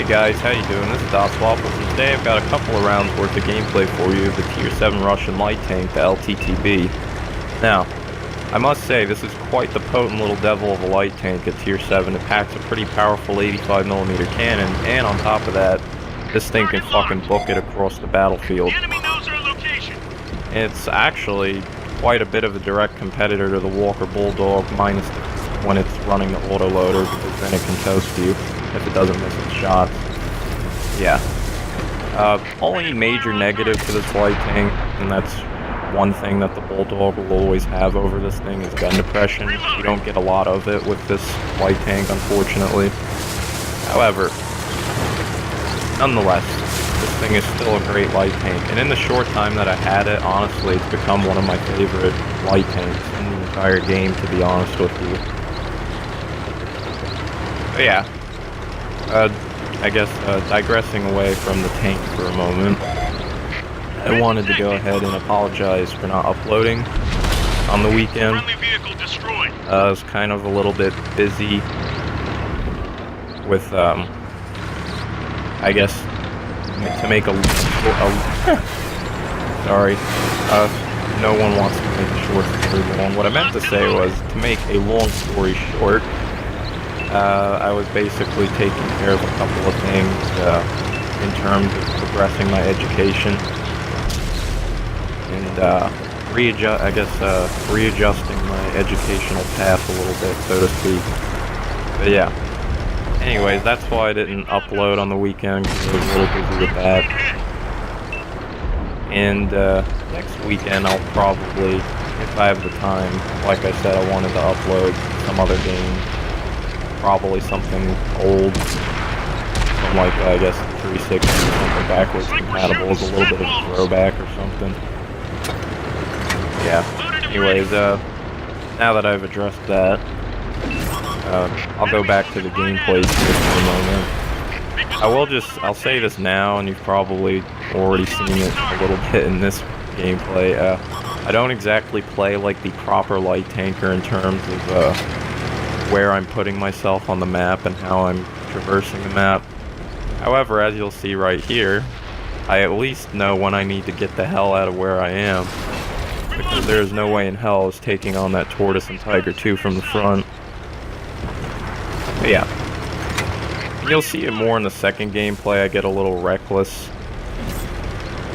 Hey guys, how you doing? This is Waffles, and today I've got a couple of rounds worth of gameplay for you of the Tier 7 Russian light tank, the LTTB. Now, I must say, this is quite the potent little devil of a light tank at Tier 7. It packs a pretty powerful 85mm cannon, and on top of that, this thing can fucking book it across the battlefield. It's actually quite a bit of a direct competitor to the Walker Bulldog, minus when it's running the autoloader, because then it can toast you if it doesn't miss its shots. Yeah. Only major negative to this light tank, and that's one thing that the Bulldog will always have over this thing, is gun depression. You don't get a lot of it with this light tank, unfortunately. However, nonetheless, this thing is still a great light tank, and in the short time that I had it, honestly, it's become one of my favorite light tanks in the entire game, to be honest with you. But yeah, I guess digressing away from the tank for a moment, I wanted to go ahead and apologize for not uploading on the weekend. I was kind of a little bit busy with, I guess, to make a sorry, no one wants to make a short story long. What I meant to say was, to make a long story short, I was basically taking care of a couple of things in terms of progressing my education and readjusting my educational path a little bit, so to speak. But yeah. Anyways, that's why I didn't upload on the weekend, because I was a little busy with that. And next weekend I'll probably, if I have the time, like I said, I wanted to upload some other game. Probably something old, from like, I guess, 360 or something backwards compatible as a little bit of a throwback or something. Yeah, anyways, now that I've addressed that, I'll go back to the gameplay here for a moment. I'll say this now, and you've probably already seen it a little bit in this gameplay. I don't exactly play like the proper light tanker in terms of, where I'm putting myself on the map and how I'm traversing the map. However, as you'll see right here, I at least know when I need to get the hell out of where I am, because there is no way in hell I was taking on that Tortoise and Tiger 2 from the front. But yeah, you'll see it more in the second gameplay. I get a little reckless,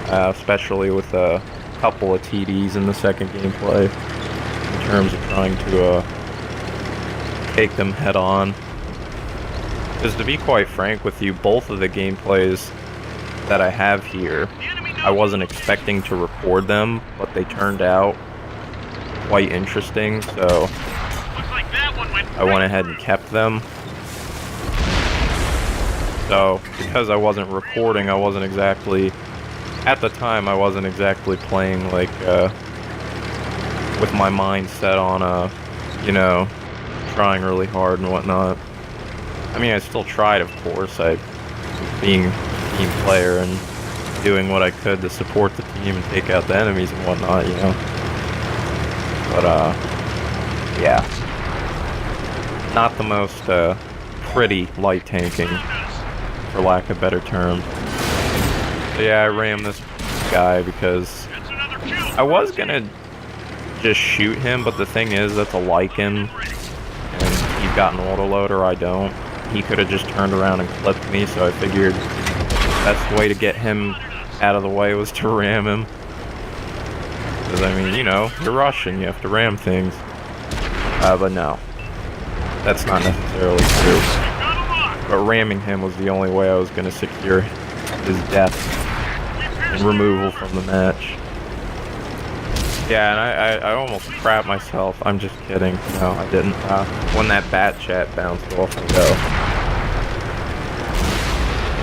especially with a couple of TDs in the second gameplay, in terms of trying to take them head on. Because to be quite frank with you, both of the gameplays that I have here, I wasn't expecting to record them, but they turned out quite interesting, so I went ahead and kept them. So, because I wasn't recording, I wasn't exactly, at the time, I wasn't exactly playing like, with my mind set on, you know, trying really hard and whatnot. I mean, I still tried, of course. Being a team player and doing what I could to support the team and take out the enemies and whatnot, you know. But, yeah. Not the most, pretty light tanking, for lack of better terms. So yeah, I rammed this guy because I was gonna just shoot him, but the thing is, that's a Lycan. He's got an autoloader, I don't. He could have just turned around and clipped me, so I figured the best way to get him out of the way was to ram him. Because, I mean, you know, you're Russian, you have to ram things. But no. That's not necessarily true. But ramming him was the only way I was going to secure his death and removal from the match. Yeah, and I almost crapped myself. I'm just kidding. No, I didn't. When that bat chat bounced off and go.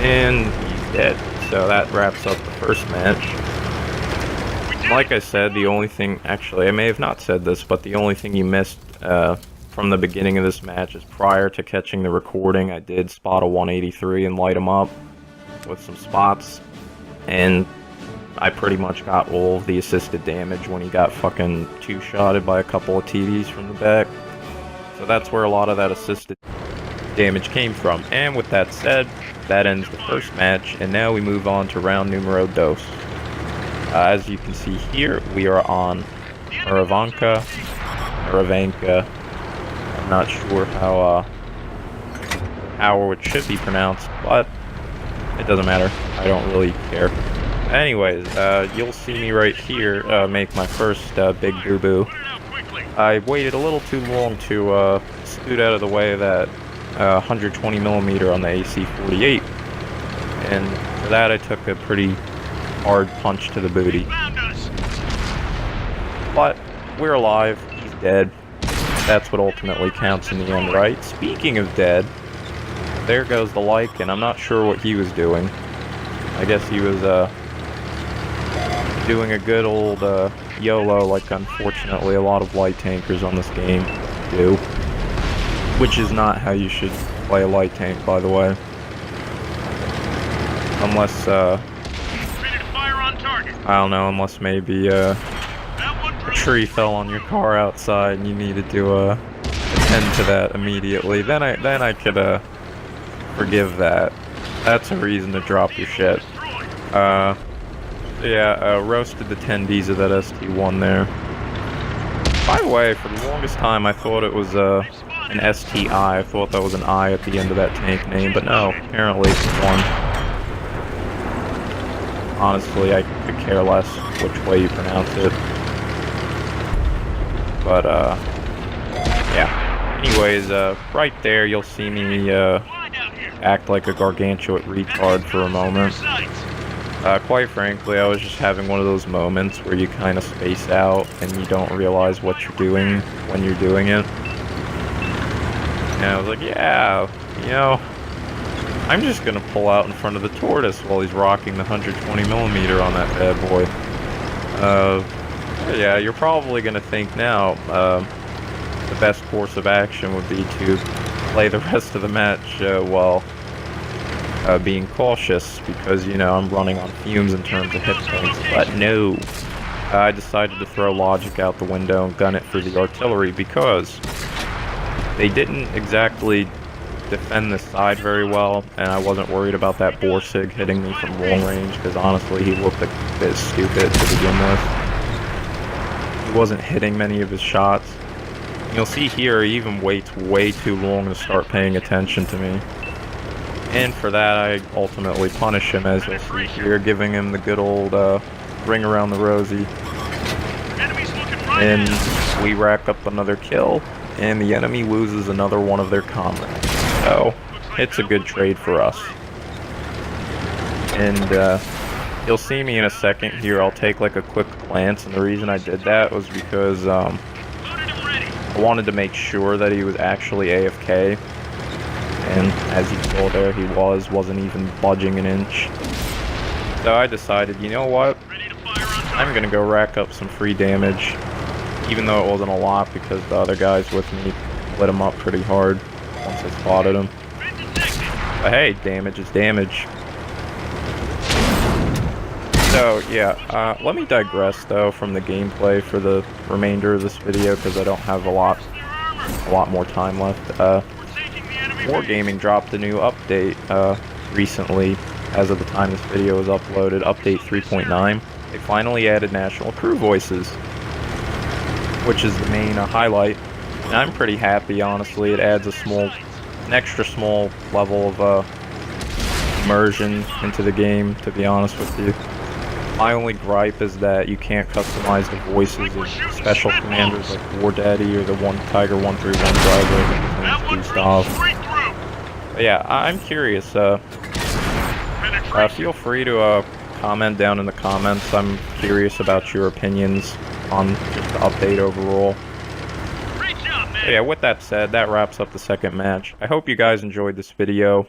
And he's dead. So that wraps up the first match. Like I said, the only thing... Actually, I may have not said this, but the only thing you missed from the beginning of this match is prior to catching the recording, I did spot a 183 and light him up with some spots. And I pretty much got all of the assisted damage when he got fucking two-shotted by a couple of TDs from the back. So that's where a lot of that assisted damage came from. And with that said, that ends the first match, and now we move on to round numero dos. As you can see here, we are on Maravanka. I'm not sure how it should be pronounced, but it doesn't matter. I don't really care. Anyways, you'll see me right here make my first big boo-boo. I waited a little too long to scoot out of the way of that 120mm on the AC-48, and for that I took a pretty hard punch to the booty. But we're alive. He's dead. That's what ultimately counts in the end, right? Speaking of dead, there goes the Lycan. I'm not sure what he was doing. I guess he was doing a good old YOLO, like unfortunately a lot of light tankers on this game do. Which is not how you should play a light tank, by the way. Unless, I don't know, unless maybe a tree fell on your car outside and you needed to attend to that immediately. Then I could forgive that. That's a reason to drop your shit. Yeah, roasted the 10Ds of that ST1 there. By the way, for the longest time I thought it was an STI. I thought that was an I at the end of that tank name, but no, apparently it's one. Honestly, I could care less which way you pronounce it. But, yeah. Anyways, right there you'll see me act like a gargantuan retard for a moment. Quite frankly, I was just having one of those moments where you kind of space out and you don't realize what you're doing when you're doing it. And I was like, yeah, you know, I'm just gonna pull out in front of the tortoise while he's rocking the 120mm on that bad boy. Yeah, you're probably gonna think now, the best course of action would be to play the rest of the match while being cautious, because, you know, I'm running on fumes in terms of hit points, but no. I decided to throw logic out the window and gun it for the artillery, because they didn't exactly defend this side very well, and I wasn't worried about that Borsig hitting me from long range, because honestly he looked a bit stupid to begin with. He wasn't hitting many of his shots. You'll see here he even waits way too long to start paying attention to me. And for that, I ultimately punish him, as you'll see here, giving him the good old ring around the rosy. And we rack up another kill, and the enemy loses another one of their comrades. So, it's a good trade for us. And you'll see me in a second here, I'll take like a quick glance, and the reason I did that was because I wanted to make sure that he was actually AFK. And as you saw there, he wasn't even budging an inch. So I decided, you know what? I'm gonna go rack up some free damage, even though it wasn't a lot, because the other guys with me lit him up pretty hard once I spotted him. But hey, damage is damage. So yeah, let me digress though from the gameplay for the remainder of this video, because I don't have a lot more time left. Wargaming dropped a new update recently, as of the time this video was uploaded, update 3.9. They finally added national crew voices, which is the main highlight, and I'm pretty happy, honestly. It adds an extra small level of immersion into the game, to be honest with you. My only gripe is that you can't customize the voices of special commanders like War Daddy or the Tiger 131 driver that was Gustav. But yeah, I'm curious. Feel free to comment down in the comments. I'm curious about your opinions on just the update overall. But yeah, with that said, that wraps up the second match. I hope you guys enjoyed this video.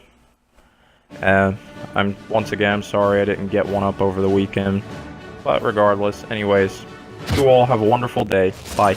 Once again, I'm sorry I didn't get one up over the weekend. But regardless, anyways, you all have a wonderful day. Bye.